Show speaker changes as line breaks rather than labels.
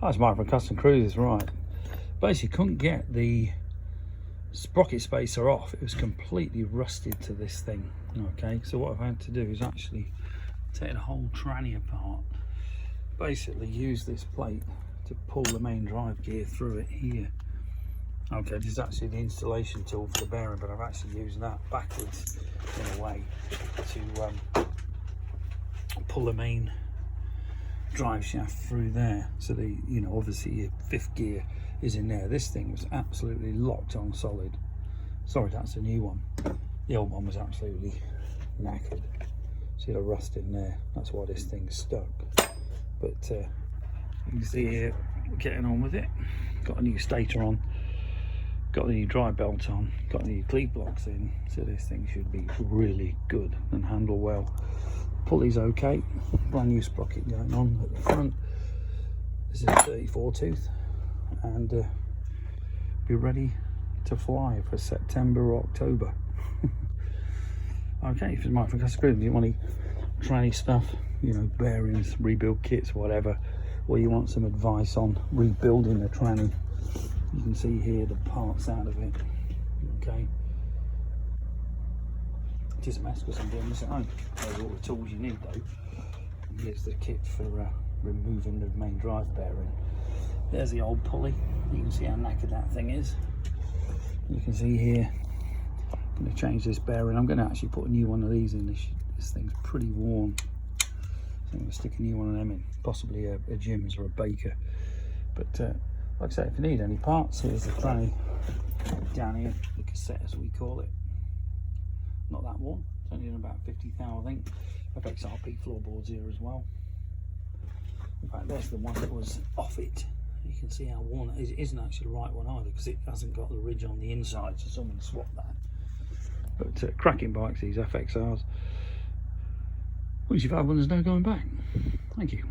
That's Mike from Custom Cruisers, right. Basically couldn't get the sprocket spacer off. It was completely rusted to this thing. Okay, so what I've had to do is actually take the whole tranny apart, basically use this plate to pull the main drive gear through it here. Okay, this is actually the installation tool for the bearing, but I've actually used that backwards in a way to pull the main drive shaft through there. So the, you know, obviously your fifth gear is in there. This thing was absolutely locked on solid. Sorry, that's a new one. The old one was absolutely knackered. See the rust in there. That's why this thing's stuck. But you can see here, we're getting on with it. Got a new stator on. Got the new drive belt on, got the new cleat blocks in, so this thing should be really good and handle well. Pulley's okay, brand new sprocket going on at the front. This is a 34 tooth, and be ready to fly for September or October. Okay, if it's Mike from Custom Cruisers, you want any tranny stuff, you know, bearings, rebuild kits, whatever, or you want some advice on rebuilding the tranny, you can see here the parts out of it. Okay, it is a mess because I'm doing this at home. There's all the tools you need though. And here's the kit for removing the main drive bearing. There's the old pulley. You can see how knackered that thing is. You can see here, I'm going to change this bearing. I'm going to actually put a new one of these in. This thing's pretty worn. So I'm going to stick a new one of them in, possibly a Jim's or a Baker. But like I say, if you need any parts, here's the tranny down here, the cassette as we call it. Not that one, it's only in about 50,000 I think. FXRP floorboards here as well. In fact, there's the one that was off it. You can see how worn it is. It isn't actually the right one either because it hasn't got the ridge on the inside, so someone swapped that. But cracking bikes, these FXRs. Once you've had one, there's no going back. Thank you.